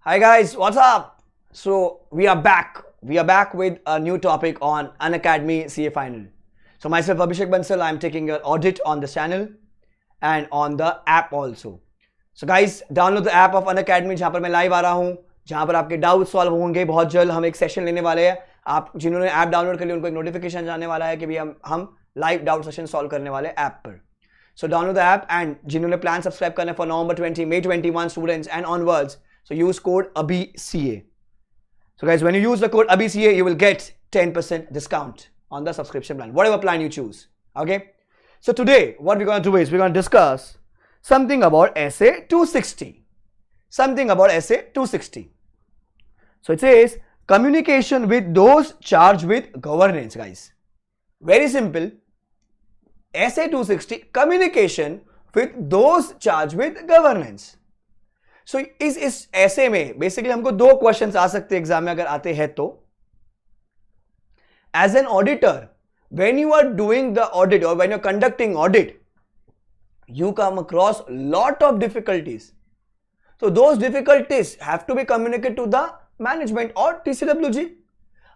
Hi guys, what's up? So we are back. We are back with a new topic on Unacademy CA Final. So myself Abhishek Bansal, I'm taking your audit on this channel and on the app also. So guys, download the app of Unacademy जहाँ पर मैं live आ रहा हूँ, जहाँ पर आपके doubt solve होंगे. बहुत जल्द हम एक सेशन लेने वाले हैं. आप जिन्होंने ऐप डाउनलोड कर लिया उनको एक नोटिफिकेशन जाने वाला है कि भी हम लाइव डाउट सेशन सॉल्व करने वाले ऐप पर. So download the app and जिन्होंने प्लान सब्सक्राइब करना है for November 20, May 21 students and onwards. So use code ABHICA. So guys, when you use the code ABHICA, you will get 10% discount on the subscription plan, whatever plan you choose. Okay. So today, what we're going to do is we're going to discuss something about SA 260. Something about SA 260. So it says communication with those charged with governance, guys. Very simple. SA 260 communication with those charged with governance. So इस ऐसे में basically हमको दो questions आ सकते हैं exam में अगर आते हैं तो. As an auditor, when you are doing the audit or when you're conducting audit, you come across lot of difficulties. So those difficulties have to be communicated to the management or TCWG.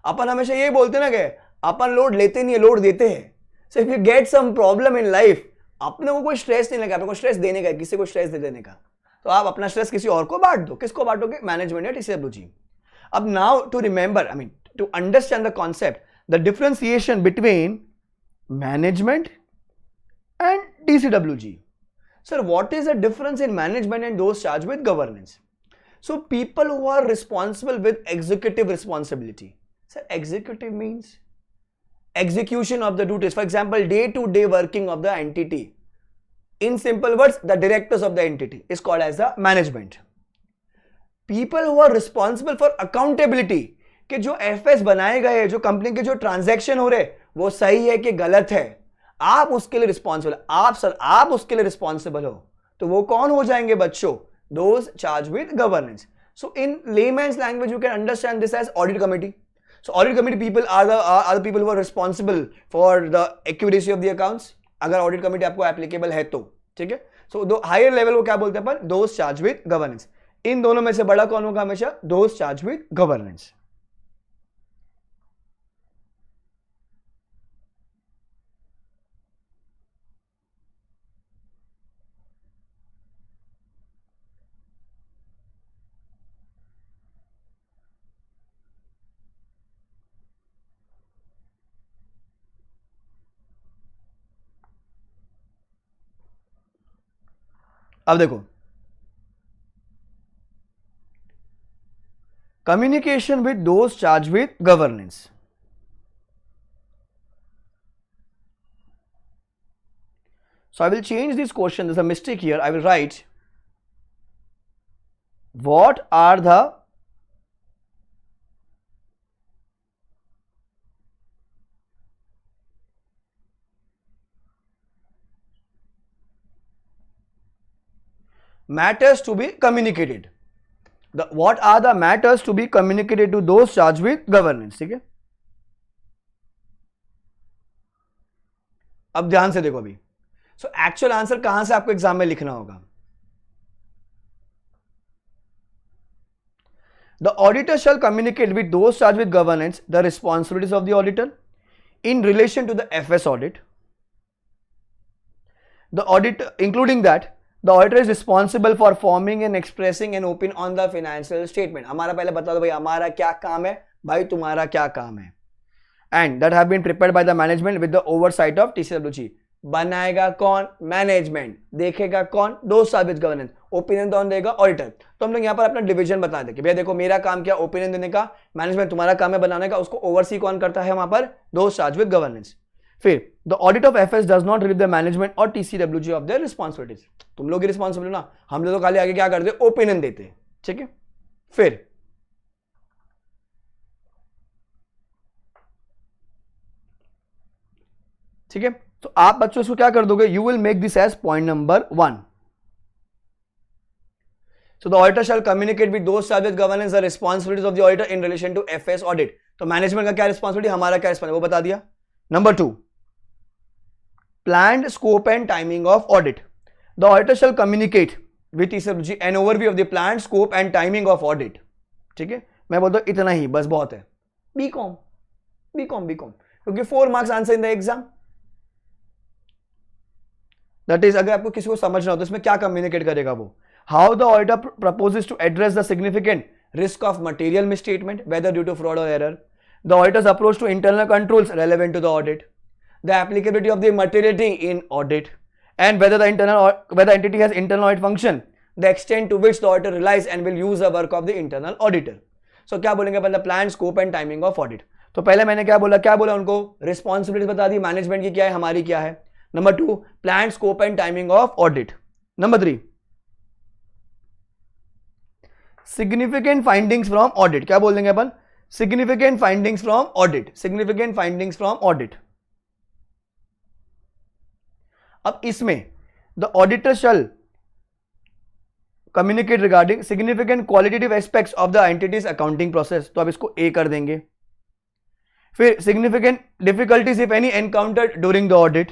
अपन हमेशा ये बोलते ना कि अपन load लेते नहीं है, load देते हैं. So if you get some problem in life, अपने को कोई स्ट्रेस नहीं लगा, अपने को स्ट्रेस देने का, किसी को स्ट्रेस दे देने का, तो आप अपना स्ट्रेस किसी और को बांट दो. किसको बांटोगे? मैनेजमेंट या टीसीडब्ल्यूजी. अब now to remember, I mean to understand the concept, the differentiation between management and TCWG. Sir, what is the difference in management and those charged with governance? So people who are responsible with executive responsibility. Sir, executive means execution of the duties, for example day to day working of the entity. In simple words, the directors of the entity is called as the management. People who are responsible for accountability, कि जो FS बनाए गए, जो company के जो transaction हो रहे वो सही है कि गलत है, आप उसके लिए रिस्पॉन्सिबल. आप उसके लिए रिस्पॉन्सिबल हो, तो वो कौन हो जाएंगे बच्चों? Those charged with governance. So in layman's language you can understand this as audit committee. So audit committee people are the people who are responsible for the accuracy of the accounts. अगर audit committee आपको applicable है तो ठीक है. So दो higher level को क्या बोलते हैं अपन? Those charged with governance. इन दोनों में से बड़ा कौन होगा हमेशा? Those charged with governance. अब देखो, communication with those charged with governance. So I will change this question. There's a mistake here. I will write, what are the matters to be communicated? What are the matters to be communicated to those charged with governance? ठीक है. अब ध्यान से देखो अभी. So actual answer कहां से आपको एग्जाम में लिखना होगा? The auditor shall communicate with those charged with governance the responsibilities of the auditor in relation to the FS audit. The auditor, including that, the auditor is responsible for forming and expressing an opinion on the financial statement. हमारा पहले बता दो भाई हमारा क्या काम है, भाई तुम्हारा क्या काम है. And that have been prepared by the management with the oversight of TCWG. बनाएगा कौन? मैनेजमेंट. देखेगा कौन? दो सर्विस गवर्नेंस. ओपिनियन कौन देगा? ऑडिटर. तो हम लोग यहाँ पर अपना डिवीजन बता दें कि भैया देखो मेरा काम क्या? ओपिनियन देने का. मैनेजमेंट तुम्हारा काम है बनाने का. उसको ओवरसी कौन करता है वहां पर? दो चार्ज विद गवर्नेंस. फिर the audit of FS does not relieve the management और टीसीडब्ल्यूजी ऑफ देयर रिस्पांसिबिलिटीज. तुम लोग ही रिस्पांसिबल हो ना, हम लोग तो खाली आगे क्या करते? ओपिनियन देते. ठीक है. फिर ठीक है, तो आप बच्चों इसको क्या कर दोगे? You will make this as point number 1. So the auditor shall communicate with those charged with governance the responsibilities of the auditor in relation to FS audit. तो मैनेजमेंट का क्या रिस्पॉन्सिबिलिटी, हमारा क्या रिस्पॉन्सिबिलिटी, वो बता दिया. Number 2, planned scope and timing of audit. The auditor shall communicate with TCWG an overview of the plan, scope and timing of audit. ठीक है, मैं बोलता हूं इतना ही बस बहुत है. बीकॉम क्योंकि 4 marks answer in the exam. That is, अगर आपको किसी को समझना हो तो इसमें क्या कम्युनिकेट करेगा वो. How the auditor proposes to address the significant risk of material misstatement whether due to fraud और error. The auditor's approach to internal controls relevant to the audit. The applicability of the materiality in audit and whether the entity has internal audit function, the extent to which the auditor relies and will use the work of the internal auditor. So क्या बोलेंगे अपन, the plan, scope and timing of audit. तो पहले मैंने क्या बोला उनको, responsibility बता the management की क्या है, हमारी क्या है. Number 2, plan, scope and timing of audit. Number 3, significant findings from audit. क्या बोल देंगे अपन, सिग्निफिकेंट फाइंडिंग्स फ्रॉम ऑडिट. अब इसमें the auditor shall communicate regarding significant qualitative aspects of the entity's accounting process. तो अब इसको ए कर देंगे. फिर significant difficulties if any encountered during the audit.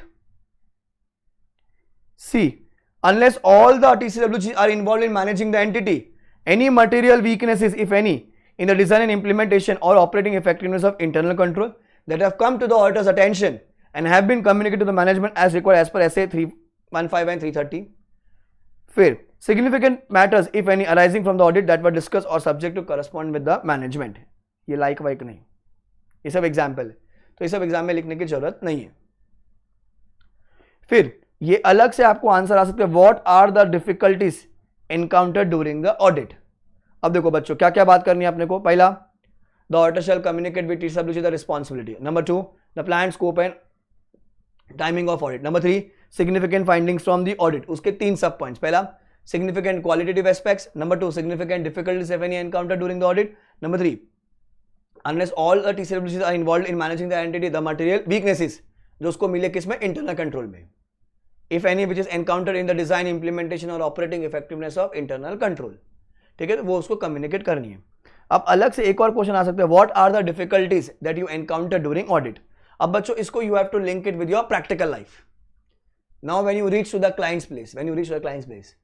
See, unless all the TCWG are involve in managing the entity, any material weaknesses if any in the design and implementation or operating effectiveness of internal control that have come to the auditor's attention and have been communicated to the management as required as per SA 315 and 330. फिर significant matters if any arising from the audit that were discussed or subject to correspond with the management. ये like वाइक नहीं, ये सब example है, तो ये सब एग्जाम में लिखने की जरूरत नहीं है. फिर ये अलग से आपको आंसर आ सकते हैं, what are the difficulties encountered during the audit. अब देखो बच्चों क्या क्या बात करनी है अपने को. पहला, the auditor shall communicate with TCWG the responsibility. Number 2, the plan, scope and timing of audit. Number 3, significant findings from the audit. उसके 3 सब पॉइंट्स. पहला, significant qualitative aspects. Number 2, significant difficulties if any encountered during the audit. Number 3, unless all the TCWGs are involved in managing the entity, the material weaknesses जो उसको मिले किसमें, internal control में, if any which is encountered in the design, implementation और operating effectiveness of internal control. ठीक है, तो वो उसको कम्युनिकेट करनी है. अब अलग से एक और क्वेश्चन आ सकता है, what are the difficulties that you encounter during audit. अब बच्चों इसको you have to link it with your practical life. Now when you reach to the client's place,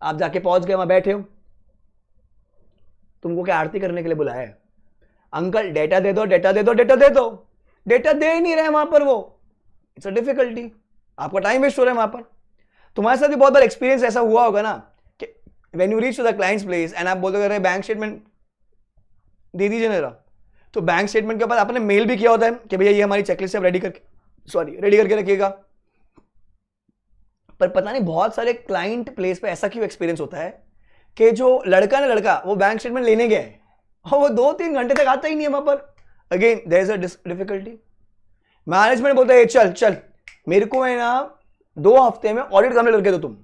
आप जाके पहुंच गए, वहां बैठे हो, तुमको क्या आरती करने के लिए बुलाया है, अंकल डेटा दे दो, डेटा दे ही नहीं रहे वहां पर वो. इट्स अ डिफिकल्टी, आपका टाइम वेस्ट हो रहा है वहां पर. तुम्हारे साथ भी बहुत बार एक्सपीरियंस ऐसा हुआ होगा ना, When you reach to the client's place and आप बोलते हो बैंक स्टेटमेंट दे दीजिए मेरा, तो बैंक स्टेटमेंट के बाद आपने मेल भी किया होता है कि भैया ये हमारी चेकलिस्ट रेडी करके रखिएगा. पर पता नहीं बहुत सारे क्लाइंट प्लेस पे ऐसा क्यों एक्सपीरियंस होता है कि जो लड़का वो बैंक स्टेटमेंट लेने गया है और वो 2-3 घंटे तक आता ही नहीं है वहां पर. Again there is a difficulty. Management बोलता है चल मेरे को है ना 2 हफ्ते में ऑडिट कंप्लीट करके दो तुम.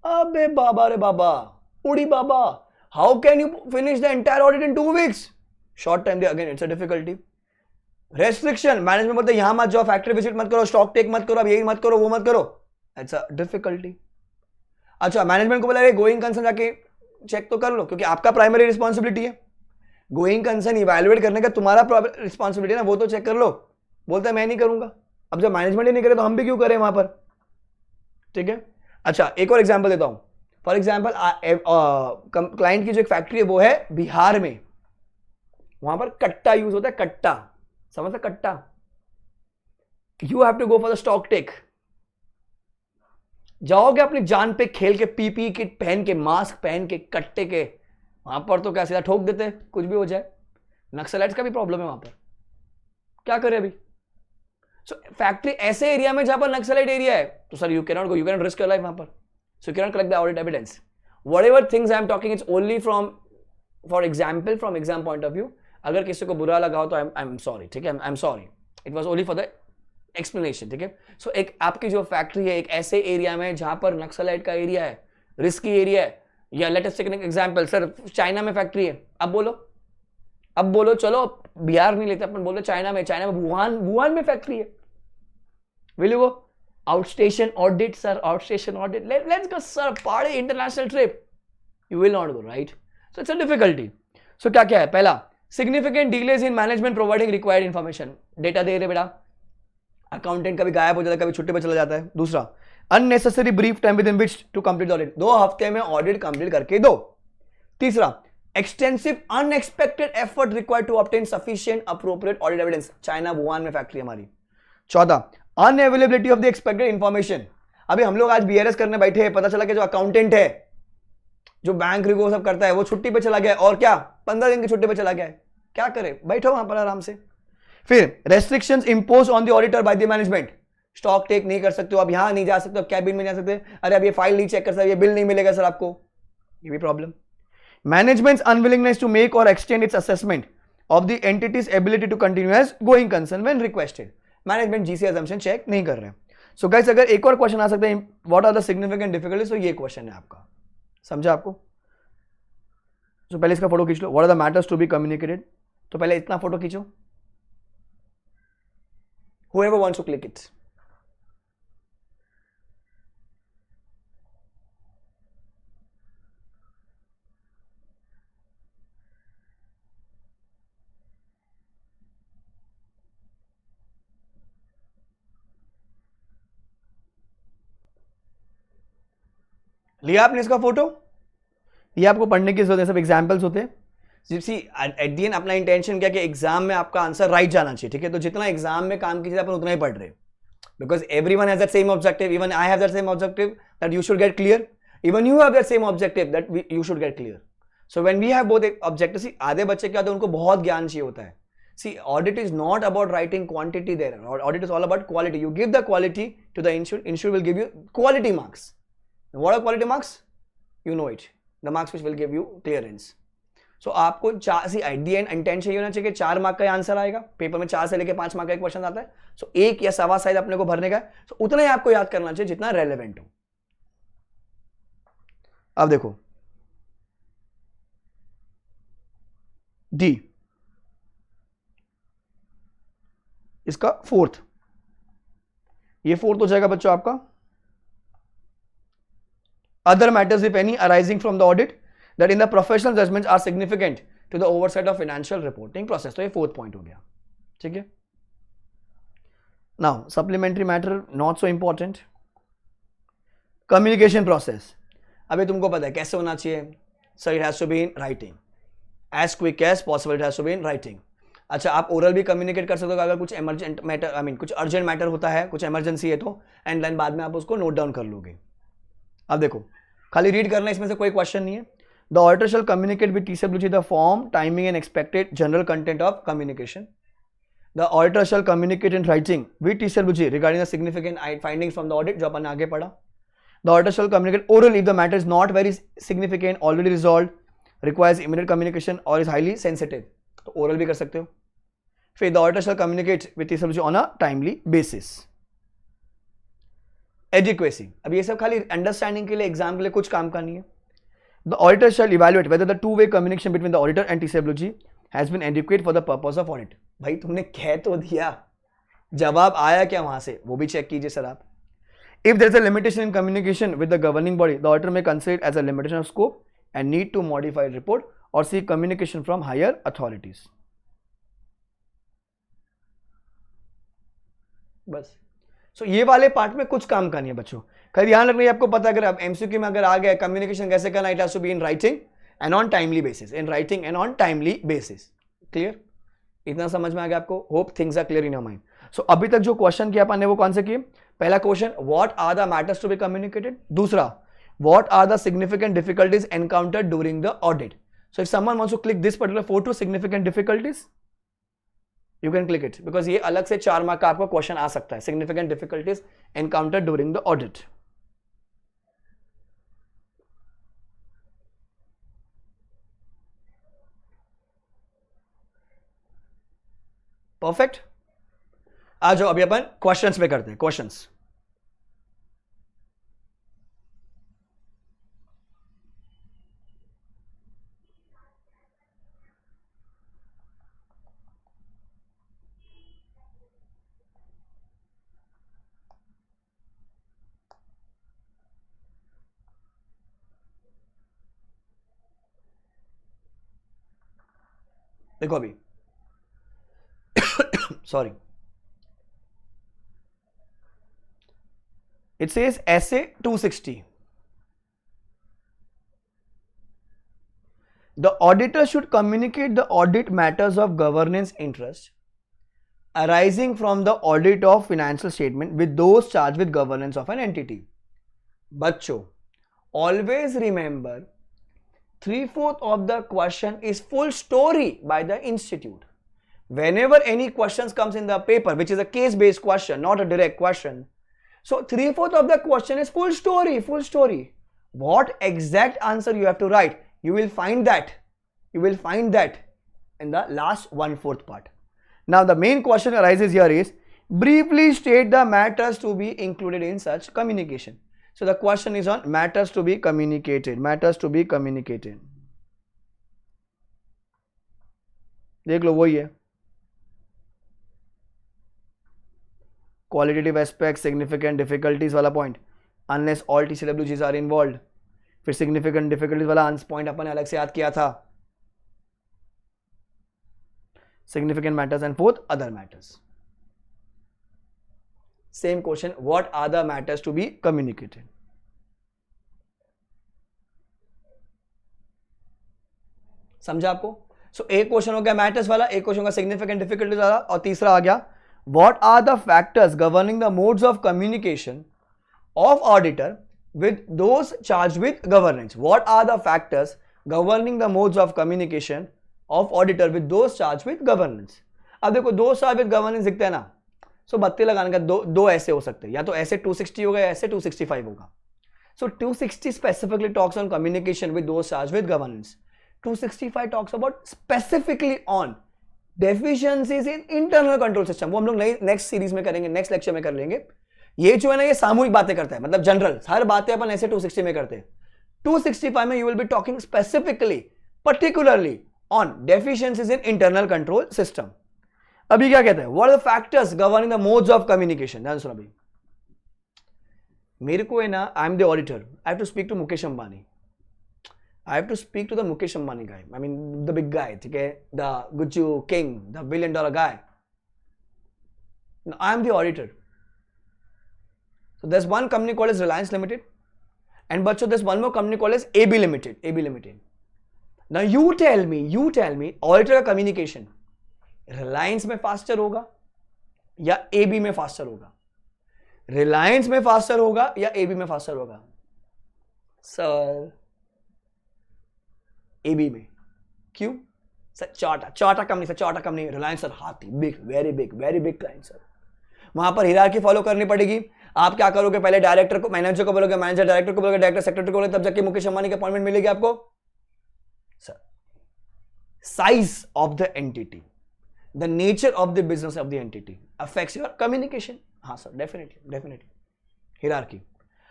अबे बाबा रे बाबा, उड़ी बाबा, how can you finish the entire audit in 2 weeks? Short time दे, again it's a difficulty. Restriction, management बोलते हैं यहां मत जाओ, फैक्ट्री विजिट मत करो, स्टॉक टेक मत करो, अब यही मत करो, वो मत करो. It's a difficulty. अच्छा, मैनेजमेंट को बोला गोइंग कंसर्न जाके चेक तो कर लो, क्योंकि आपका प्राइमरी रिस्पॉन्सिबिलिटी है. गोइंग कंसर्न इवैल्यूएट करने का तुम्हारा रिस्पॉन्सिबिलिटी है ना, वो तो चेक कर लो. बोलता है मैं नहीं करूंगा. अब जब मैनेजमेंट ही नहीं करे तो हम भी क्यों करें वहां पर. ठीक है. अच्छा, एक और एग्जांपल देता हूं. फॉर एग्जांपल क्लाइंट की जो एक फैक्ट्री है वो है बिहार में. वहां पर कट्टा यूज होता है, कट्टा समझते, कट्टा. You have to go for the stock take. जाओगे अपनी जान पे खेल के, पीपी किट पहन के, मास्क पहन के, कट्टे के. वहां पर तो क्या सीधा ठोक देते हैं, कुछ भी हो जाए. नक्सलाइट्स का भी प्रॉब्लम है वहां पर, क्या करें अभी. सो फैक्ट्री ऐसे एरिया में जहां पर नक्सलाइट एरिया है, तो sir you cannot go, you cannot risk your life वहां पर. So you cannot collect the audit evidence. Whatever things I am talking, it's only from for example, from exam point of view. अगर किसी को बुरा लगा हो तो I am sorry. ठीक है, आई am sorry, it was only for the explanation. ठीक है. सो एक आपकी जो फैक्ट्री है एक ऐसे एरिया में जहां पर नक्सलाइट का एरिया है, रिस्की एरिया है. या let us take an example, sir China में फैक्ट्री है. अब बोलो चलो बिहार नहीं लेते अपन, बोलो चाइना में वुहान में फैक्ट्री है. Will you go? Outstation audit sir, outstation audit, let's go sir, party international trip. You will not go, right. So it's a difficulty. So क्या है, पहला significant delays in management providing required information. Data दे रहे बेटा, accountant कभी गायब हो जाता है, कभी छुट्टी पर चला जाता है. दूसरा, unnecessary brief time within which to complete audit, 2 हफ्ते में ऑडिट कंप्लीट करके दो। तीसरा, extensive unexpected effort required to obtain sufficient appropriate audit evidence, China Wuhan में फैक्ट्री हमारी। चौथा, unavailability of the expected information, अभी हम लोग आज बीआरएस करने बैठे हैं, पता चला कि जो अकाउंटेंट है, जो बैंक रिव्यू सब करता है, वो छुट्टी पे चला गया है, और क्या 15 दिन की छुट्टी पे चला गया है, क्या करे, बैठो वहां पर आराम से। फिर restrictions impose on the auditor by the management, stock take नहीं कर सकते हो, अब यहां नहीं जा सकते हो, कैबिन में जा सकते, अरे अब ये फाइल नहीं चेक कर सकते, ये बिल नहीं मिलेगा सर आपको, ये भी problem. Management's unwillingness to make और extend its assessment of the entity's ability to continue as going concern when requested, management GC assumption check नहीं कर रहे हैं। सो गाइस, अगर एक और क्वेश्चन आ सकता है, what are the significant difficulties, तो ये क्वेश्चन है आपका, समझा आपको। तो पहले इसका फोटो खींच लो, what are the matters to be communicated, तो पहले इतना फोटो खींचो, whoever wants to click it. लिया आपने इसका फोटो, ये आपको पढ़ने की जरूरत है, सब एग्जाम्पल्स होते हैं। सी एट दी एंड अपना इंटेंशन क्या कि एग्जाम में आपका आंसर राइट जाना चाहिए, ठीक है, तो जितना एग्जाम में काम कीजिए अपन उतना ही पढ़ रहे, because everyone has that same objective, even I have that same objective that you should get clear, even you have that same objective that you should get clear. So when we have both objective, see आधे बच्चे क्या होते हैं, उनको बहुत ज्ञान चाहिए होता है। See audit is not about writing quantity there, audit is all about quality, you give the quality to the institute will give you quality marks. What are quality marks, you know it, the marks which will give you clearance. So आपको at the and intention ये होना चाहिए कि 4 mark का answer आएगा, paper में 4 से लेके 5 मार्क का एक क्वेश्चन आता है, सो 1 या सवा साइज अपने को भरने का है, सो उतना ही आपको याद करना चाहिए जितना रेलेवेंट हो। अब देखो डी, इसका फोर्थ, ये फोर्थ हो जाएगा बच्चों आपका, other matters if any arising from the audit that in the professional judgments are significant to the oversight of financial reporting process, तो ये फोर्थ पॉइंट हो गया, ठीक है। Now supplementary matter not so important, communication process, अभी तुमको पता है कैसे होना चाहिए, sir it has to be in writing, as quick as possible it has to be in writing. अच्छा, आप ओरल भी कम्युनिकेट कर सकते हो अगर कुछ इमरजेंट मैटर, आई मीन कुछ अर्जेंट मैटर होता है, कुछ इमरजेंसी है तो, एंड देन बाद में आप उसको नोट डाउन कर लोगे। अब देखो खाली रीड करना, इसमें से कोई क्वेश्चन नहीं है। The auditor shall communicate with TCWG the form, timing and expected general content of communication. The auditor shall communicate in writing with TCWG regarding the significant findings from the audit, जो अपन आगे पढ़ा। The auditor shall communicate orally if the matter is not very significant, already resolve, requires immediate communication और is highly sensitive, तो oral भी कर सकते हो। फिर the auditor shall communicate with TCWG on a timely basis. Adequacy, अब ये सब खाली अंडरस्टैंडिंग के लिए, एग्जाम के लिए, कुछ काम का नहीं है। The auditor shall evaluate whether the two way communication between the auditor and TCWG has been adequate for the purpose of audit. भाई तुमने कह तो दिया, जवाब आया क्या वहां से, वो भी चेक कीजिए सर आप। If there is a limitation in communication with the governing body, the auditor may consider as a limitation of scope and need to modify report और seek communication from higher authorities. बस so ये वाले part में कुछ काम का नहीं है बच्चों, खाली ध्यान रखना है, आपको पता अगर आप MCQ में अगर आ गए कम्युनिकेशन कैसे करना, it has to be in writing and on timely basis, in writing and on timely basis. Clear, इतना समझ में आ गया आपको, hope things are clear in your mind. So अभी तक जो क्वेश्चन किया अपन ने वो कौन से किए, पहला question what are the matters to be communicated, दूसरा what are the significant difficulties encountered during the audit. So if someone wants to click this particular photo significant difficulties, you can click it because ये अलग से 4 mark का आपको question आ सकता है, significant difficulties encountered during the audit। Perfect, आ जाओ अभी अपन क्वेश्चंस पे करते हैं, क्वेश्चंस। देखो अभी sorry, It says SA 260. The auditor should communicate the audit matters of governance interest arising from the audit of financial statement with those charged with governance of an entity. बच्चों, always remember 3/4 of the question is full story by the institute. Whenever any questions comes in the paper, which is a case-based question, not a direct question, so 3/4 of the question is full story, full story. What exact answer you have to write, you will find that in the last 1/4 part. Now the main question arises here is, briefly state the matters to be included in such communication. So the question is on matters to be communicated, देख लो वही है, qualitative aspect, significant difficulties वाला point, unless all TCWGs are involved. फिर significant difficulties वाला point अपन अलग से याद किया था, significant matters and fourth other matters. Same question, what are the matters to be communicated? समझा आपको? So एक क्वेश्चन हो गया मैटर्स वाला, एक क्वेश्चन होगा सिग्निफिकेंट डिफिकल्टीज वाला, और तीसरा आ गया what are the factors governing the modes of communication of auditor with those charged with governance. What are the factors governing the modes of communication of auditor with those charged with governance. अब देखो दो charged with governance दिखते हैं ना, सो बत्ती लगाने का दो ऐसे हो सकते हैं, या तो ऐसे 260 होगा या ऐसे 265 होगा. So 260 specifically talks on communication with those charged with governance. 265 talks about specifically on deficiencies in internal control system. वो हम लोग नेक्स्ट सीरीज में करेंगे, नेक्स्ट लेक्चर में कर लेंगे. ये जो है ना, ये सामूहिक बातें करता है, मतलब जनरल हर बातें अपन ऐसे 260 में करते हैं. 265 में you will be talking specifically particularly on deficiencies in internal control system. अभी क्या कहते हैं, what are the factors governing the modes of communication. ध्यान सुनो अभी, मेरे को है ना, I am the auditor, I have to speak to Mukesh Ambani, I have to speak to the Mukesh Ambani guy. I mean, the big guy, okay? The Gucci king, the $1 billion guy. Now, I am the auditor. So, there's one company called as Reliance Limited. And but so there's one more company called as AB Limited. AB Limited. Now, you tell me, auditor का communication, Reliance में faster होगा या AB में faster होगा? Reliance में faster होगा या AB में faster होगा? Sir, AB में. क्यों सर? चार्टा कंपनी, रिलायंस सर हाथी, big, very big client sir. वहां पर हियरार्की फॉलो करनी पड़ेगी. आप क्या करोगे, पहले डायरेक्टर को, मैनेजर को बोलोगे, मैनेजर डायरेक्टर को बोलोगे, डायरेक्टर सेक्रेटरी को बोलोगे, तब जाके मुकेश अंबानी की अपॉइंटमेंट मिलेगी आपको. Sir, size of the entity, the nature of the business of the entity affects your communication. हाँ सर, डेफिनेटली हियरार्की.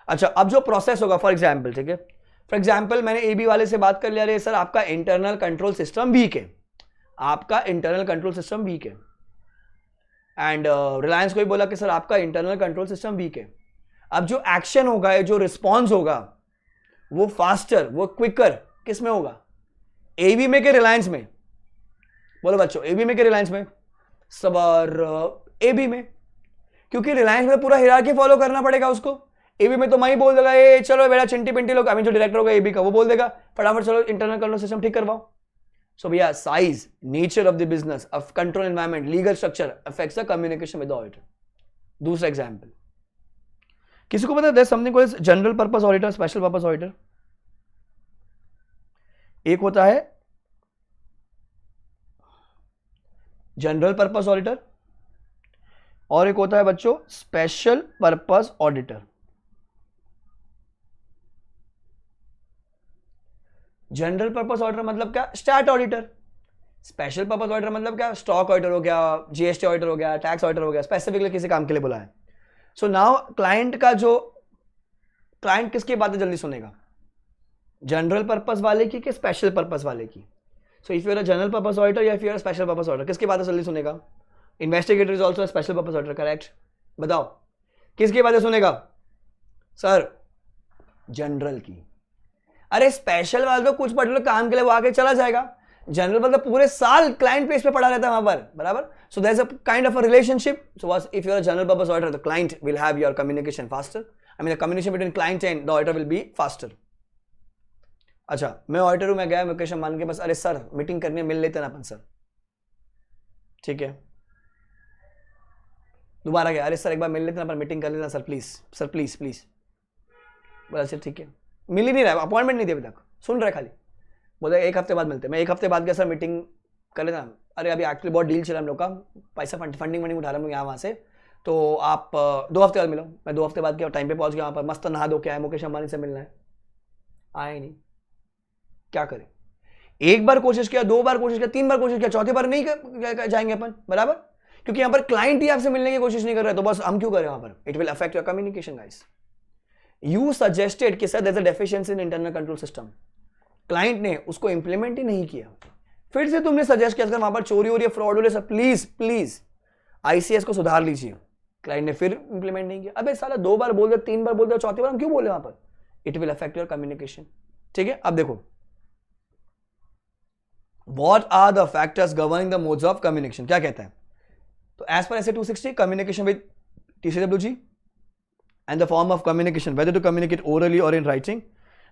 अच्छा, अब जो प्रोसेस होगा, फॉर एग्जाम्पल, ठीक है, फॉर एग्जाम्पल मैंने एबी वाले से बात कर लिया, रे सर आपका इंटरनल कंट्रोल सिस्टम वीक है, एंड रिलायंस को भी बोला कि सर आपका इंटरनल कंट्रोल सिस्टम वीक है. अब जो एक्शन होगा, जो रिस्पॉन्स होगा, वो फास्टर, वो क्विकर किस में होगा, एबी में के रिलायंस में? बोलो बच्चों, एबी में के रिलायंस में? सब एबी में, क्योंकि रिलायंस में पूरा हियरार्की फॉलो करना पड़ेगा उसको. एबी में तो मैं ही बोल देगा, ये चलो बेटा चिंटी पिंटी लोग, जो डायरेक्टर होगा एबी का, वो बोल देगा फटाफट चलो इंटरनल कंट्रोल सिस्टम ठीक करवाओ. सो भैया, size, nature of the business, of control environment, legal structure affects the communication with the auditor. दूसरा एग्जांपल, किसी को पता है something called general purpose auditor, special purpose auditor. एक होता है जनरल पर्पस ऑडिटर और एक होता है बच्चों special purpose auditor. General purpose auditor मतलब क्या, stat auditor. Special purpose auditor मतलब क्या, स्टॉक ऑडिटर हो गया, जीएसटी ऑडिटर हो गया, टैक्स ऑडिटर हो गया, स्पेसिफिकली किसी काम के लिए बुलाया. सो नाउ क्लाइंट किसकी बातें जल्दी सुनेगा, जनरल पर्पस वाले की कि स्पेशल पर्पस वाले की? So if you are a general purpose auditor या if you are a special purpose auditor, किसकी बातें जल्दी सुनेगा? Investigator is also special purpose auditor, correct? बताओ किसकी बातें सुनेगा सर? जनरल की. अरे स्पेशल वाला तो कुछ पर्टिकुलर काम के लिए वो आके चला जाएगा, जनरल मतलब पूरे साल क्लाइंट पेज पे पड़ा रहता है वहां पर, बराबर. So there is a kind of a relationship. So if you are a general purpose auditor, the client will have your communication faster. I mean the communication between client and the auditor will be faster. अच्छा, मैं auditor हूं, मैं गया मुकेश अंबानी के पास, अरे sir meeting करनी है, मिल लेते ना अपन सर, ठीक है। दोबारा गया, अरे सर एक बार मिल लेते ना अपन, मीटिंग कर लेते ना sir please, sir please please. बोला सर ठीक है, मिल ही नहीं रहा, अपॉइंटमेंट नहीं दिया अभी तक, सुन रहे खाली। बोला एक हफ्ते बाद मिलते हैं। मैं एक हफ्ते बाद गया, सर मीटिंग कर लेना, अरे अभी एक्चुअली बहुत डील चला हम लोग का, पैसा फंडिंग उठा रहा हूँ यहाँ वहाँ से, तो आप 2 हफ्ते बाद मिलो। मैं 2 हफ्ते बाद गया, टाइम पे पहुँच गया वहाँ पर, मस्त नहा धो के आया, मुकेश अंबानी से मिलना है, आए नहीं, क्या करें। एक बार कोशिश किया, 2 बार कोशिश किया, 3 बार कोशिश किया, चौथी बार नहीं जाएंगे अपन, बराबर, क्योंकि यहाँ पर क्लाइंट ही आपसे मिलने की कोशिश नहीं कर रहा है, तो बस हम क्यों करें वहां पर। It will affect your communication guys. You suggested कि sir there is a deficiency in internal control system, client ने उसको इंप्लीमेंट ही नहीं किया, फिर से तुमने सजेस्ट किया वहां पर चोरी हो रही है, फ्रॉड हो रही है, सर प्लीज प्लीज आईसीएस को सुधार लीजिए, क्लाइंट ने फिर इंप्लीमेंट नहीं किया। अबे साला 2 बार बोल दिया, 3 बार बोल दिया, चौथी बार हम क्यों बोले वहां पर। It will affect your communication, ठीक है। अब देखो, What are the factors governing the modes of communication? क्या कहता है, तो as per SA 260, communication with TCWG and the form of communication, whether to communicate orally or in writing,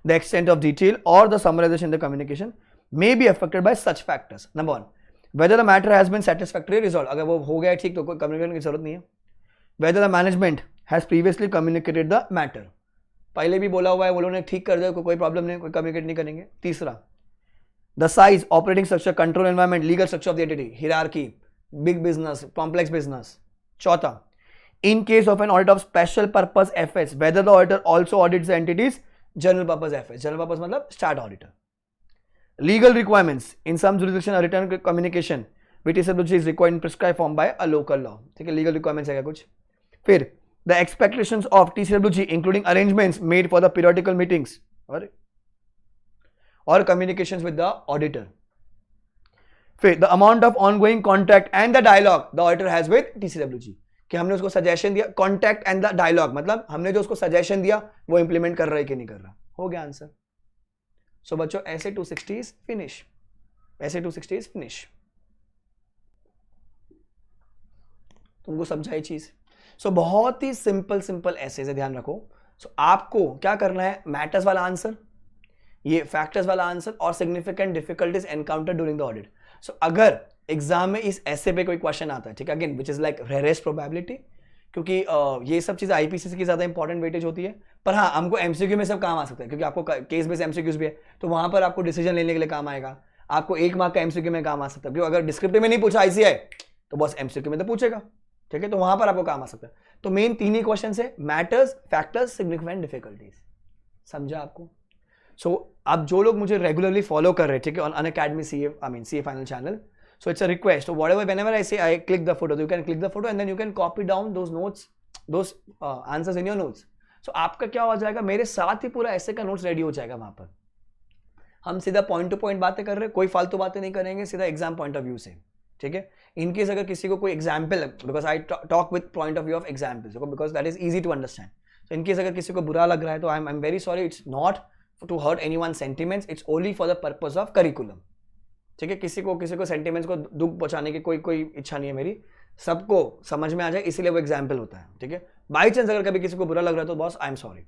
the extent of detail or the summarization in the communication may be affected by such factors. Number 1, whether the matter has been satisfactorily resolved, अगर वो हो गया ठीक तो कोई communication की जरूरत नहीं है। Whether the management has previously communicated the matter, पहले भी बोला हुआ है, वो लोगों ने ठीक कर दिया, कोई प्रॉब्लम नहीं, कोई कम्युनिकेट नहीं करेंगे। तीसरा, the size, operating structure, control environment, legal structure of the entity, hierarchy, big business, complex business. चौथा, in case of an audit of special purpose FS, whether the auditor also audits the entities general purpose FS, general purpose मतलब start auditor. Legal requirements, in some jurisdiction a written communication with TCWG is required in prescribed form by a local law, ठीक है, legal requirements है क्या कुछ। फिर the expectations of TCWG including arrangements made for the periodical meetings or communications with the auditor. फिर the amount of ongoing contact and the dialogue the auditor has with TCWG, कि हमने उसको suggestion दिया, contact and the dialogue मतलब हमने जो उसको suggestion दिया वो इंप्लीमेंट कर रहा है कि नहीं कर रहा। हो गया आंसर। सो बच्चों ऐसे 260 इज फिनिश, ऐसे 260 इज फिनिश। तुमको समझा ये चीज। सो बहुत ही सिंपल ऐसे से ध्यान रखो। सो आपको क्या करना है, मैटर्स वाला आंसर, ये फैक्टर्स वाला आंसर और significant difficulties encounter during the audit. So अगर एग्जाम में इस ऐसे पे कोई क्वेश्चन आता है, ठीक है, again which is like rarest probability, क्योंकि ये सब चीजें आईपीसीसी की ज्यादा इंपॉर्टेंट वेटेज होती है, पर हाँ हमको एमसीक्यू में सब काम आ सकता है, क्योंकि आपको केस बेस्ड एमसीक्यूज भी है, तो वहां पर आपको डिसीजन लेने के लिए काम आएगा, आपको 1 मार्क का एमसीक्यू में काम आ सकता है, क्योंकि अगर डिस्क्रिप्टिव में नहीं पूछा आईसीआई तो बस एमसीक्यू में तो पूछेगा, ठीक है, तो वहां पर आपको काम आ सकता है। तो मेन 3 ही क्वेश्चन है, मैटर्स, फैक्टर्स, सिग्निफिकेंट डिफिकल्टीज। समझा आपको। सो अब जो लोग मुझे रेगुलरली फॉलो कर रहे हैं, ठीक है, on Unacademy CA, I mean CA final channel, so it's a request, so whatever, whenever I say I click the photo, you can click the photo and then you can copy down those notes, those answers in your notes. So आपका क्या हो जाएगा, मेरे साथ ही पूरा ऐसे का notes ready हो जाएगा। वहां पर हम सीधा पॉइंट टू पॉइंट बातें कर रहे हैं, कोई फालतू बातें नहीं करेंगे, सीधा एग्जाम पॉइंट ऑफ व्यू से, ठीक है। इनकेस अगर किसी को कोई example, because I talk with point of view of examples, because that is easy to understand. So in case अगर किसी को बुरा लग रहा है तो I am very sorry, it's not to hurt anyone sentiments, it's only for the purpose of curriculum, ठीक है। किसी को सेंटिमेंट्स को दुख पहुंचाने की कोई इच्छा नहीं है मेरी, सबको समझ में आ जाए, इसीलिए वो एग्जाम्पल होता है, ठीक है। बाई चांस अगर कभी किसी को बुरा लग रहा है तो boss I am sorry,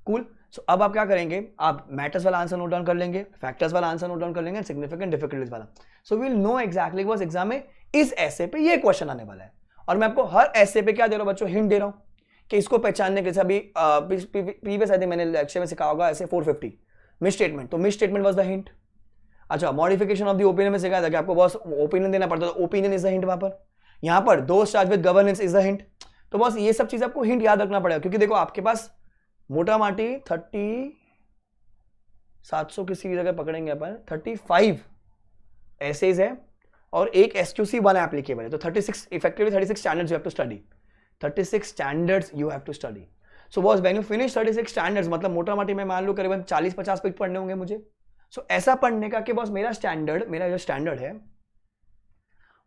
cool. So अब आप क्या करेंगे, आप मैटर्स वाला आंसर नोट डाउन कर लेंगे, फैक्टर्स वाला आंसर नोट डाउन कर लेंगे, सिग्निफिकेंट डिफिकल्टीज वाला। सो वील नो एक्जैक्टली बस एग्जाम में इस ऐसे पे ये क्वेश्चन आने वाला है, और मैं आपको हर ऐसे पे क्या दे रहा हूं बच्चों, हिंट दे रहा हूं कि इसको पहचानने के। अभी प्रीवियस आई थिंक मैंने लेक्चर में सिखाया होगा ऐसे 450 मिस स्टेटमेंट, तो miss statement was the hint. अच्छा, मॉडिफिकेशन ऑफ द ओपिनियन में सिखाया था कि आपको बॉस ओपिनियन देना पड़ता है, ओपिनियन इज द हिंट। वहां पर यहां पर दोस्त charge with governance is the hint. तो बॉस ये सब चीज आपको हिंट याद रखना पड़ेगा, क्योंकि देखो आपके पास मोटा माटी 700 किसी की जगह पकड़ेंगे अपन, 35 एसेज है और एक SQC 1 एप्लीकेबल है, तो 36 effectively 36 standards you have to study, 36 standards you have to study. So boss when you finish 36 standards, मतलब मोटा माटी मैं मान लो करीबन 40-50 पेज पढ़ने होंगे मुझे। सो ऐसा पढ़ने का कि बॉस मेरा जो स्टैंडर्ड है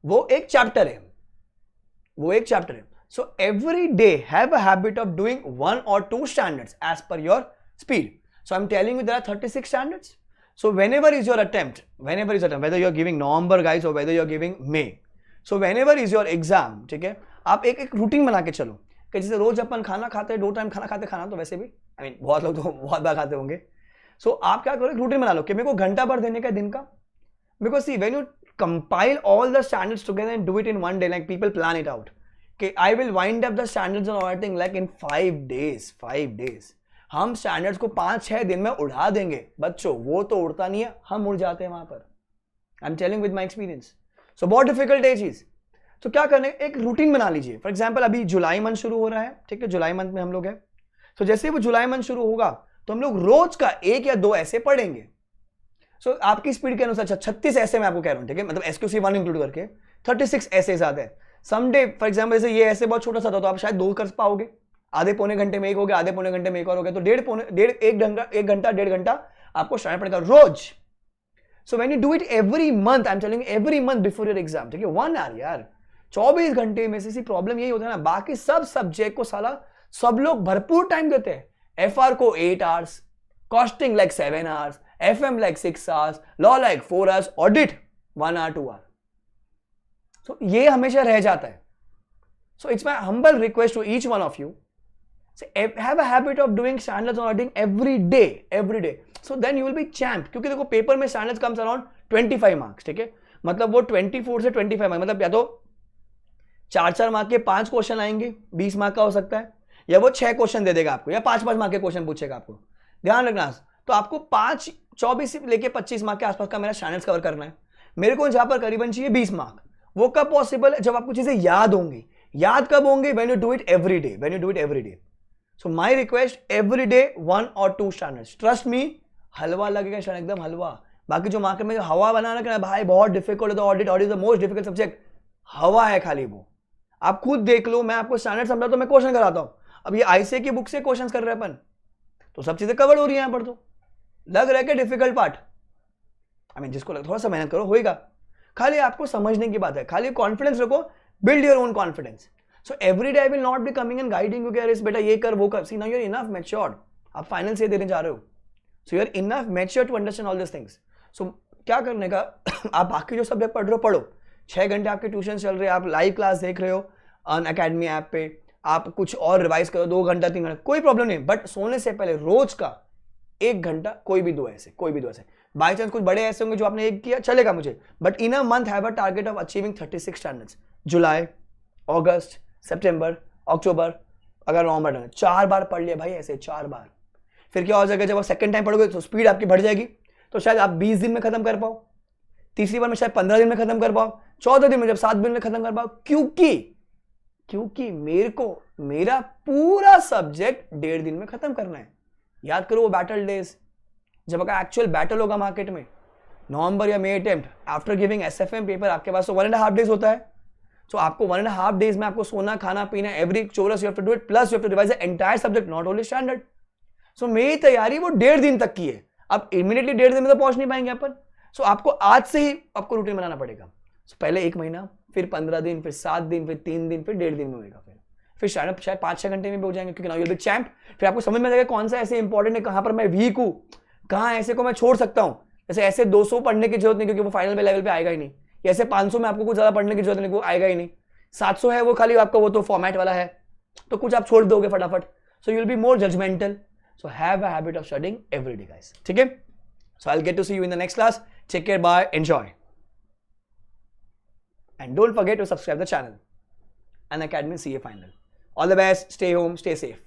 वो एक चैप्टर है, so every day have a habit of doing 1 or 2 standards as per your speed. So I am telling you there are 36 standards. So whenever is your attempt, whether you are giving November guys or whether you are giving May, so whenever is your exam, ठीक है, आप एक routine बना के चलो कि जैसे रोज अपन खाना खाते हैं, 2 टाइम खाना खाते, खाना तो वैसे भी आई मीन बहुत लोग तो बहुत बार खाते होंगे. सो आप क्या करो, एक रूटीन बना लो कि मेरे को घंटा भर देने का दिन का. Because see when you compile all the standards together and do it in one day, like people plan it out. Okay, I will wind up the standards and all thing like in 5 days. 5 days. हम standards को 5-6 दिन में उड़ा देंगे. बच्चों वो तो उड़ता नहीं है, हम उड़ जाते हैं वहां पर. I am telling with my experience. So बहुत डिफिकल्ट है चीज. तो क्या करने, एक रूटीन बना लीजिए. फॉर एग्जाम्पल अभी जुलाई मंथ शुरू हो रहा है, ठीक है, जुलाई मंथ में हम लोग हैं. तो जैसे वो जुलाई मंथ शुरू होगा तो हम लोग रोज का 1 या 2 ऐसे पढ़ेंगे. सो आपकी स्पीड के अनुसार 36 ऐसे मैं आपको कह रहा हूं, ठीक है, मतलब SQC 1 इंक्लूड करके 36 ऐसे आते हैं. समडे फॉर एग्जाम्पल जैसे ये ऐसे बहुत छोटा सा था तो आप शायद 2 कर पाओगे. आधे पौने घंटे में एक हो गया, आधे पौने घंटे में एक और हो गया, तो 1 घंटा आपको स्टार्ट पड़ेगा रोज. So when you do it every month, I am telling every month before your exam, ठीक है, 1 आवर यार, 24 घंटे में से प्रॉब्लम यही होता है ना, बाकी सब सब्जेक्ट को साला सब लोग भरपूर टाइम देते हैं. FR को 8 hours, costing like 7 hours, FM like 6 hours, law like 4 hours, audit 1 hour 2 hour. So ये हमेशा रह जाता है. So it's my humble request to each one of you, so have a habit of doing standards on auditing every day. So then you will be champ. क्योंकि देखो paper में standards comes around 25 marks, ठीक है, मतलब वो 24 से 25 marks, मतलब या तो 4 मार्क के 5 क्वेश्चन आएंगे, 20 मार्क का हो सकता है, या वो 6 क्वेश्चन दे देगा आपको, या 5 मार्क के क्वेश्चन पूछेगा आपको. ध्यान रखना. तो आपको 24 से लेके 25 मार्क के आसपास का मेरा स्टैंडर्ड्स कवर करना है. मेरे को जहां पर करीबन चाहिए 20 मार्क. वो कब पॉसिबल है, जब आपको चीजें याद होंगी. याद कब होंगे, when you do it every day. So my request, every day 1 or 2 standards. Trust me, हलवा लगेगा स्टैंडर्ड, एकदम हलवा. बाकी जो मार्केट में हवा बनाना कि भाई बहुत डिफिकल्ट है, audit is the most difficult subject, हवा है खाली वो. आप खुद देख लो, मैं आपको स्टैंडर्ड समझाता हूं, मैं क्वेश्चन कराता हूं. अब ये ICA की बुक से क्वेश्चन कर रहे हैं अपन, तो सब चीजें कवर हो रही है यहां पर. तो लग रहा है कि डिफिकल्ट पार्ट, आई मीन जिसको थोड़ा सा मेहनत करो होएगा. खाली आपको समझने की बात है, खाली कॉन्फिडेंस रखो, build your own confidence. So every day I will not be coming and guiding you कि अरे बेटा ये कर वो कर. See now you are enough matured, आप फाइनल से देने जा रहे हो. So you are enough mature to understand all this things. So क्या करने का, आप बाकी जो सब्जेक्ट पढ़ रहे हो पढ़ो. 6 घंटे आपके ट्यूशन चल रहे हैं, आप लाइव क्लास देख रहे हो अनअकैडमी ऐप पे, आप कुछ और रिवाइज करो 2 घंटा 3 घंटा, कोई प्रॉब्लम नहीं. बट सोने से पहले रोज का 1 घंटा, कोई भी दो ऐसे. बाई चांस कुछ बड़े ऐसे होंगे जो आपने एक किया, चलेगा मुझे, but in a month have a target of achieving 36 standards. जुलाई, अगस्त, सितंबर, अक्टूबर, अगर नवंबर, 4 बार पढ़ लिया भाई ऐसे 4 बार. फिर क्या हो जाएगा, जब आप सेकंड टाइम पढ़ोगे तो स्पीड आपकी बढ़ जाएगी, तो शायद आप 20 दिन में खत्म कर पाओ, तीसरी बार में शायद 15 दिन में खत्म कर पाओ, 14 दिन में, जब 7 दिन में खत्म कर पाओ. क्योंकि मेरे को मेरा पूरा सब्जेक्ट 1.5 दिन में खत्म करना है. याद करो वो बैटल डेज, जब अगर एक्चुअल बैटल होगा मार्केट में, नवंबर या मई attempt, after giving SFM paper, आपके पास तो 1.5 डेज होता है. सो आपको 1.5 डेज में आपको सोना खाना पीना every chores you have to do it, plus you have to revise the entire subject, not only standard. So मेरी तैयारी वो 1.5 दिन तक की है. अब इमीडिएटली 1.5 दिन में तो पहुंच नहीं पाएंगे अपन. सो आपको आज से ही आपको रूटीन बनाना पड़ेगा. सो पहले 1 महीना, फिर 15 दिन, फिर 7 दिन, फिर 3 दिन, फिर 1.5 दिन में होगा. फिर शायद 5-6 घंटे में भी हो जाएंगे, क्योंकि now you will B champ. फिर आपको समझ में आएगा कौन सा ऐसे इंपॉर्टेंट है, कहां पर मैं वीक हूं, कहां ऐसे को मैं छोड़ सकता हूं. जैसे ऐसे 200 पढ़ने की जरूरत नहीं, क्योंकि वो फाइनल पे लेवल पे आएगा ही नहीं. ऐसे 500 में आपको कुछ ज्यादा पढ़ने की जरूरत नहीं, वो आएगा ही नहीं. 700 है वो खाली आपका, वो तो फॉर्मेट वाला है, तो कुछ आप छोड़ दोगे फटाफट. So you will be more judgmental. So have a habit of studying every day guys, ठीक है. So I will get to see you in the next class. Take care, bye, enjoy, and don't forget to subscribe the channel. Unacademy CA Final. All the best. Stay home. Stay safe.